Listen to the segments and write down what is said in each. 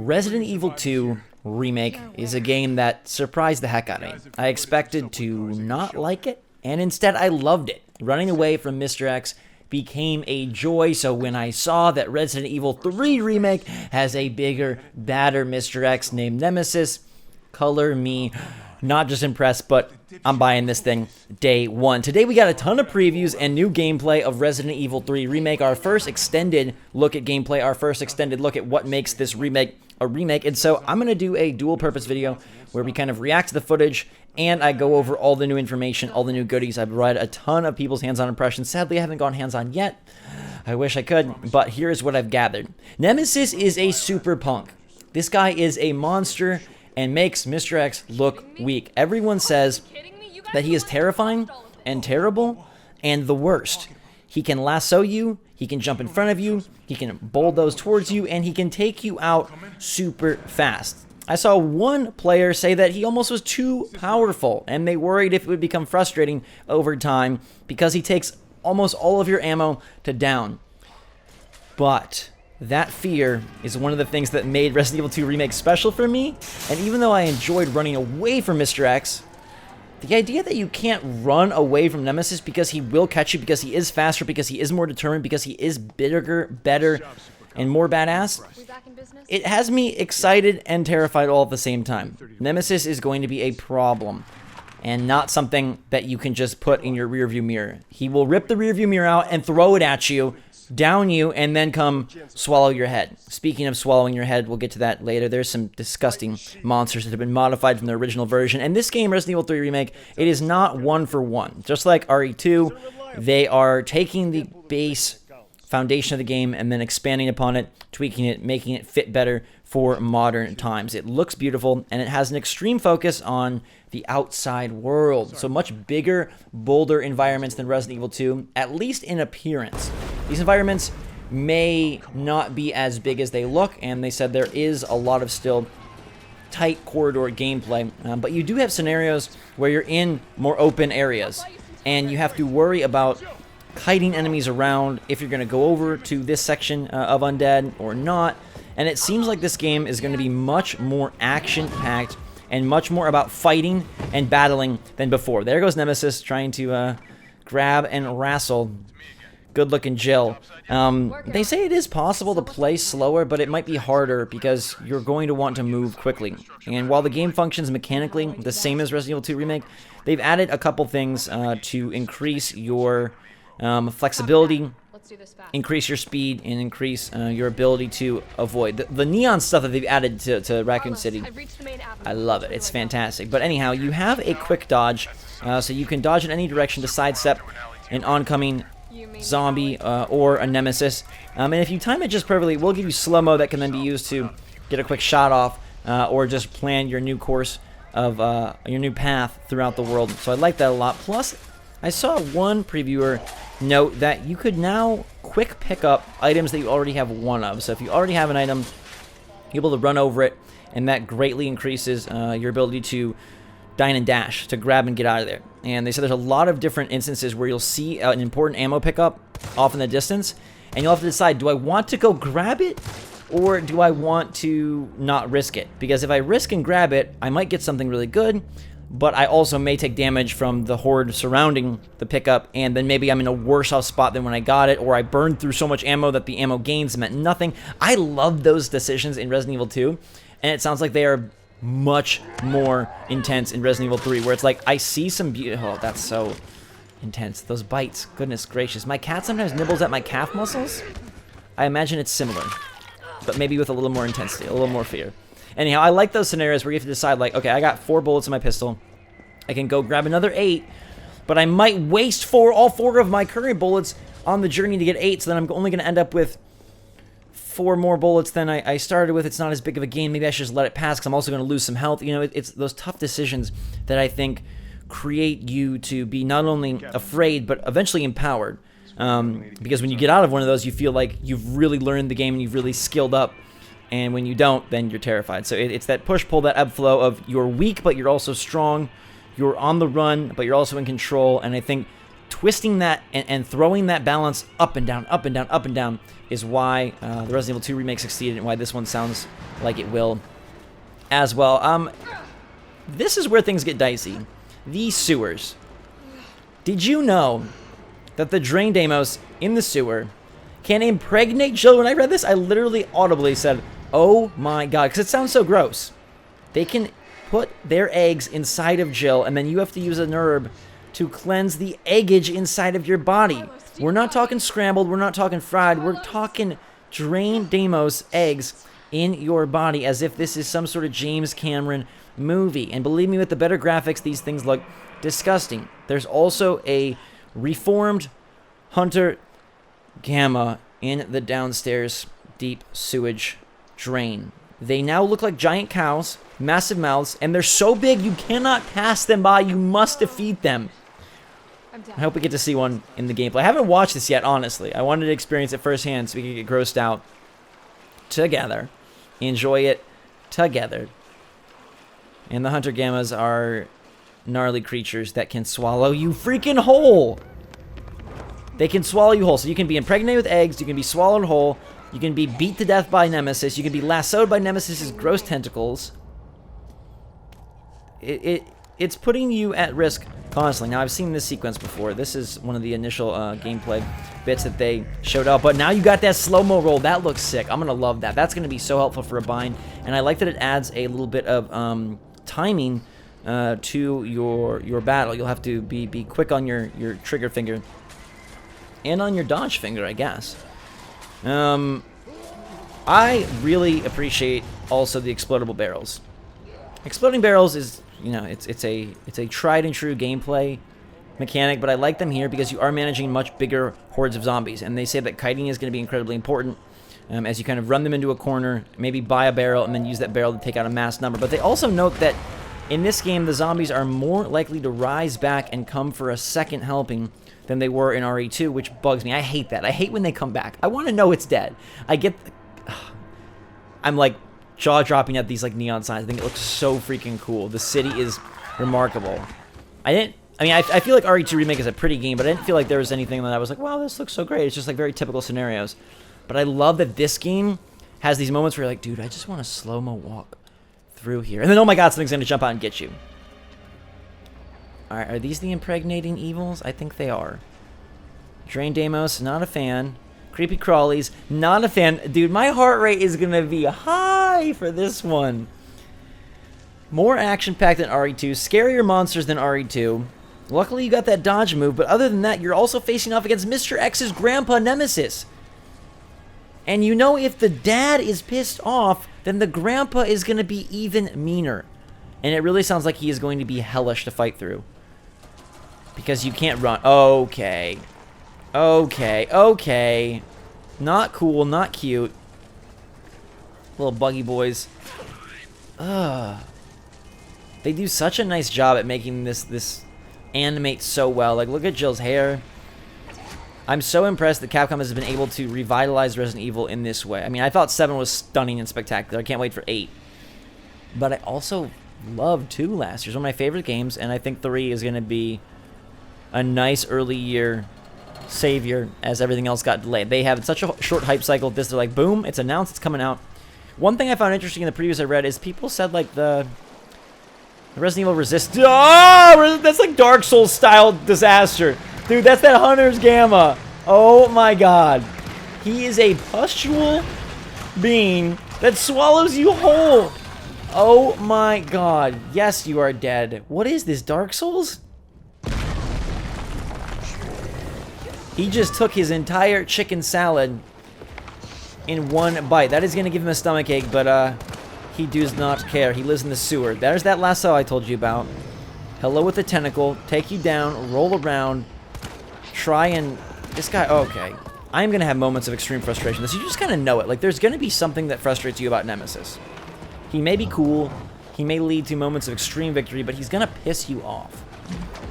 Resident Evil 2 Remake is a game that surprised the heck out of me. I expected to not like it, and instead I loved it. Running away from Mr. X became a joy, so when I saw that Resident Evil 3 Remake has a bigger, badder Mr. X named Nemesis, color me not just impressed, but I'm buying this thing day one. Today we got a ton of previews and new gameplay of Resident Evil 3 Remake, our first extended look at gameplay, our first extended look at what makes this remake a remake. And so I'm going to do a dual purpose video where we kind of react to the footage and I go over all the new information, all the new goodies. I've read a ton of people's hands-on impressions. Sadly, I haven't gone hands-on yet. I wish I could, but here's what I've gathered. Nemesis is a super punk. This guy is a monster and makes Mr. X look weak. Everyone says that he is terrifying and terrible and the worst. He can lasso you, he can jump in front of you, he can bulldoze towards you, and he can take you out super fast. I saw one player say that he almost was too powerful, and they worried if it would become frustrating over time because he takes almost all of your ammo to down. But that fear is one of the things that made Resident Evil 2 Remake special for me, and even though I enjoyed running away from Mr. X, the idea that you can't run away from Nemesis because he will catch you, because he is faster, because he is more determined, because he is bigger, better, and more badass, it has me excited and terrified all at the same time. Nemesis is going to be a problem, and not something that you can just put in your rearview mirror. He will rip the rearview mirror out and throw it at you, down you, and then come swallow your head. Speaking of swallowing your head, we'll get to that later. There's some disgusting monsters that have been modified from the original version. And this game, Resident Evil 3 Remake, it is not one for one. Just like RE2, they are taking the base foundation of the game and then expanding upon it, tweaking it, making it fit better for modern times. It looks beautiful, and it has an extreme focus on the outside world. So much bigger, bolder environments than Resident Evil 2, at least in appearance. These environments may not be as big as they look, and they said there is a lot of still tight corridor gameplay, but you do have scenarios where you're in more open areas, and you have to worry about kiting enemies around if you're going to go over to this section of Undead or not. And it seems like this game is going to be much more action-packed and much more about fighting and battling than before. There goes Nemesis trying to grab and wrestle good-looking Jill. They say it is possible to play slower, but it might be harder because you're going to want to move quickly. And while the game functions mechanically the same as Resident Evil 2 Remake, they've added a couple things to increase your flexibility, increase your speed, and increase your ability to avoid. The neon stuff that they've added to Raccoon City, I love it. It's fantastic. But anyhow, you have a quick dodge, so you can dodge in any direction to sidestep an oncoming zombie or a Nemesis. And if you time it just perfectly, it will give you slow-mo that can then be used to get a quick shot off or just plan your new course of your new path throughout the world. So I like that a lot. Plus, I saw one previewer note that you could now quick pick up items that you already have one of. So if you already have an item, you're able to run over it, and that greatly increases your ability to dine and dash, to grab and get out of there. And they said there's a lot of different instances where you'll see an important ammo pickup off in the distance, and you'll have to decide, do I want to go grab it, or do I want to not risk it? Because if I risk and grab it, I might get something really good, but I also may take damage from the horde surrounding the pickup, and then maybe I'm in a worse off spot than when I got it, or I burned through so much ammo that the ammo gains meant nothing. I love those decisions in Resident Evil 2, and it sounds like they are much more intense in Resident Evil 3, where it's like, I see some oh, that's so intense. Those bites, goodness gracious. My cat sometimes nibbles at my calf muscles. I imagine it's similar, but maybe with a little more intensity, a little more fear. Anyhow, I like those scenarios where you have to decide, like, okay, I got 4 bullets in my pistol. I can go grab another 8, but I might waste all 4 of my current bullets on the journey to get 8, so then I'm only going to end up with 4 more bullets than I started with. It's not as big of a gain. Maybe I should just let it pass because I'm also going to lose some health. You know, it's those tough decisions that I think create you to be not only afraid, but eventually empowered. Because when you get out of one of those, you feel like you've really learned the game and you've really skilled up. And when you don't, then you're terrified. So it's that push-pull, that ebb flow of you're weak, but you're also strong. You're on the run, but you're also in control. And I think twisting that and throwing that balance up and down, up and down, up and down is why the Resident Evil 2 remake succeeded and why this one sounds like it will as well. This is where things get dicey. These sewers. Did you know that the drain demos in the sewer can impregnate Jill? When I read this, I literally audibly said, oh my god, because it sounds so gross. They can put their eggs inside of Jill, and then you have to use an herb to cleanse the eggage inside of your body. We're not talking scrambled, we're not talking fried, we're talking drain demos eggs in your body as if this is some sort of James Cameron movie. And believe me, with the better graphics, these things look disgusting. There's also a reformed Hunter Gamma in the downstairs deep sewage drain. They now look like giant cows, massive mouths, and they're so big you cannot pass them by. You must defeat them. I hope we get to see one in the gameplay. I haven't watched this yet, honestly. I wanted to experience it firsthand so we could get grossed out together. Enjoy it together. And the Hunter Gammas are gnarly creatures that can swallow you freaking whole. They can swallow you whole. So you can be impregnated with eggs, you can be swallowed whole, you can be beat to death by Nemesis, you can be lassoed by Nemesis's gross tentacles. It's putting you at risk constantly. Now, I've seen this sequence before. This is one of the initial gameplay bits that they showed up. But now you got that slow-mo roll. That looks sick. I'm going to love that. That's going to be so helpful for a bind. And I like that it adds a little bit of timing to your battle. You'll have to be quick on your trigger finger and on your dodge finger, I guess. I really appreciate also the explodable barrels. Exploding barrels is, you know, it's a tried and true gameplay mechanic, but I like them here because you are managing much bigger hordes of zombies, and they say that kiting is going to be incredibly important as you kind of run them into a corner, maybe buy a barrel, and then use that barrel to take out a mass number. But they also note that in this game, the zombies are more likely to rise back and come for a second helping than they were in RE2, which bugs me. I hate that. I hate when they come back. I want to know it's dead. I'm like jaw-dropping at these like neon signs. I think it looks so freaking cool. The city is remarkable. I feel like RE2 Remake is a pretty game, but I didn't feel like there was anything that I was like, wow, this looks so great. It's just like very typical scenarios. But I love that this game has these moments where you're like, dude, I just want to slow-mo walk through here. And then, oh my god, something's going to jump out and get you. Alright, are these the impregnating evils? I think they are. Drain Damos, not a fan. Creepy Crawlies, not a fan. Dude, my heart rate is going to be high for this one. More action-packed than RE2. Scarier monsters than RE2. Luckily, you got that dodge move, but other than that, you're also facing off against Mr. X's grandpa, Nemesis. And you know if the dad is pissed off, then the grandpa is going to be even meaner. And it really sounds like he is going to be hellish to fight through. Because you can't run. Okay. Okay. Not cool, not cute. Little buggy boys. Ugh. They do such a nice job at making this animate so well. Like, look at Jill's hair. I'm so impressed that Capcom has been able to revitalize Resident Evil in this way. I mean, I thought 7 was stunning and spectacular. I can't wait for 8. But I also loved 2 last year. It's one of my favorite games, and I think 3 is going to be a nice early year savior as everything else got delayed. They have such a short hype cycle. This, they're like, boom, it's announced, it's coming out. One thing I found interesting in the previews I read is people said, like, the Resident Evil Resist. Oh, that's like Dark Souls style disaster. Dude, that's that Hunter's Gamma. Oh my god. He is a pustule being that swallows you whole. Oh my god. Yes, you are dead. What is this, Dark Souls? He just took his entire chicken salad in one bite. That is going to give him a stomachache, but he does not care. He lives in the sewer. There's that lasso I told you about. Hello with the tentacle. Take you down. Roll around. Try and... This guy... Okay. I'm going to have moments of extreme frustration. You just kind of know it. Like, there's going to be something that frustrates you about Nemesis. He may be cool. He may lead to moments of extreme victory, but he's going to piss you off.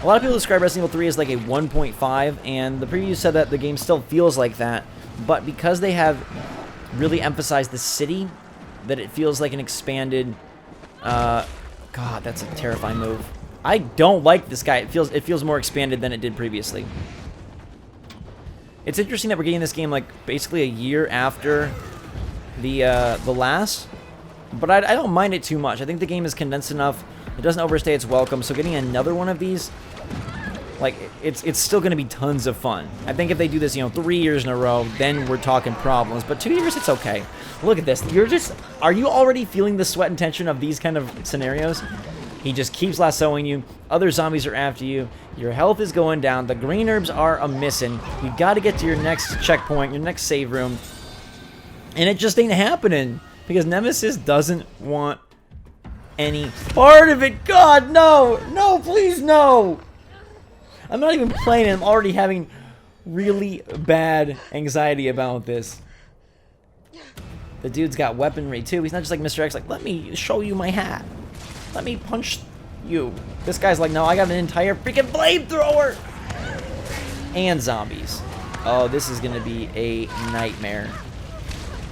A lot of people describe Resident Evil 3 as like a 1.5, and the preview said that the game still feels like that. But because they have really emphasized the city, that it feels like an expanded... God, that's a terrifying move. I don't like this guy. It feels more expanded than it did previously. It's interesting that we're getting this game like basically a year after the last, but I don't mind it too much. I think the game is condensed enough. It doesn't overstay its welcome. So getting another one of these, like it's still going to be tons of fun. I think if they do this, 3 years in a row, then we're talking problems. But 2 years, it's okay. Look at this. Are you already feeling the sweat and tension of these kind of scenarios? He just keeps lassoing you. Other zombies are after you. Your health is going down. The green herbs are a-missing. You got to get to your next checkpoint, your next save room. And it just ain't happening. Because Nemesis doesn't want any part of it. God, no! No, please, no! I'm not even playing it. I'm already having really bad anxiety about this. The dude's got weaponry, too. He's not just like Mr. X, like, let me show you my hat. Let me punch you. This guy's like, no, I got an entire freaking flamethrower. And zombies. Oh, this is going to be a nightmare.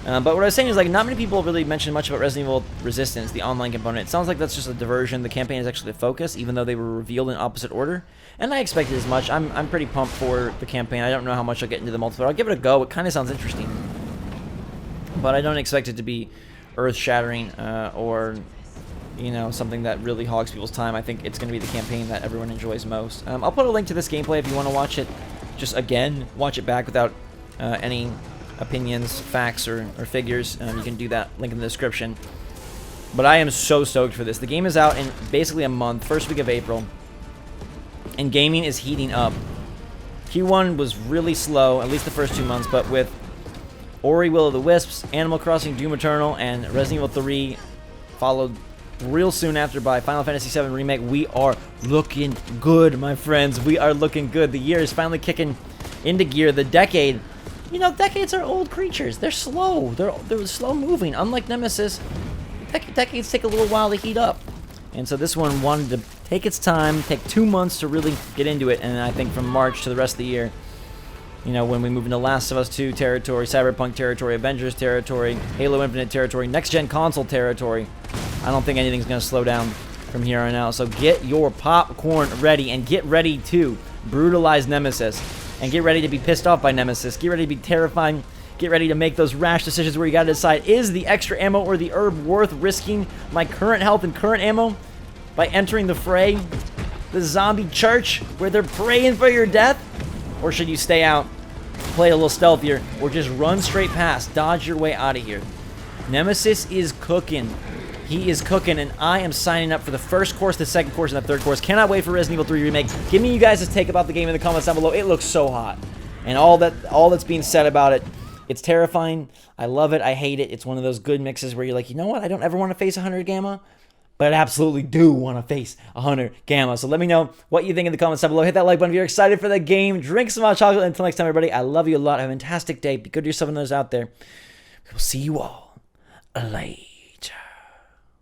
But what I was saying is, like, not many people really mentioned much about Resident Evil Resistance, the online component. It sounds like that's just a diversion. The campaign is actually the focus, even though they were revealed in opposite order. And I expected as much. I'm pretty pumped for the campaign. I don't know how much I'll get into the multiplayer. I'll give it a go. It kind of sounds interesting. But I don't expect it to be earth-shattering or, something that really hogs people's time. I think it's going to be the campaign that everyone enjoys most. I'll put a link to this gameplay if you want to watch it. Just, again, watch it back without any opinions, facts, or figures. You can do that, link in the description. But I am so stoked for this. The game is out in basically a month, first week of April. And gaming is heating up. Q1 was really slow, at least the first 2 months, but with Ori Will of the Wisps, Animal Crossing Doom Eternal, and Resident Evil 3 followed real soon after by Final Fantasy VII Remake, we are looking good, my friends. We are looking good. The year is finally kicking into gear. The decade, decades are old creatures. They're slow. They're slow moving. Unlike Nemesis, decades take a little while to heat up. And so this one wanted to take its time, take 2 months to really get into it. And I think from March to the rest of the year, when we move into Last of Us 2 territory, Cyberpunk territory, Avengers territory, Halo Infinite territory, next-gen console territory, I don't think anything's going to slow down from here on out. So get your popcorn ready and get ready to brutalize Nemesis. And get ready to be pissed off by Nemesis. Get ready to be terrifying. Get ready to make those rash decisions where you got to decide, is the extra ammo or the herb worth risking my current health and current ammo by entering the fray? The zombie church where they're praying for your death? Or should you stay out, play a little stealthier, or just run straight past, dodge your way out of here? Nemesis is cooking. He is cooking, and I am signing up for the first course, the second course, and the third course. Cannot wait for Resident Evil 3 Remake. Give me you guys' take about the game in the comments down below. It looks so hot. And all that's being said about it, it's terrifying. I love it. I hate it. It's one of those good mixes where you're like, you know what? I don't ever want to face 100 Gamma, but I absolutely do want to face 100 Gamma. So let me know what you think in the comments down below. Hit that like button if you're excited for the game. Drink some hot chocolate. Until next time, everybody, I love you a lot. Have a fantastic day. Be good to yourself and those out there. We will see you all later.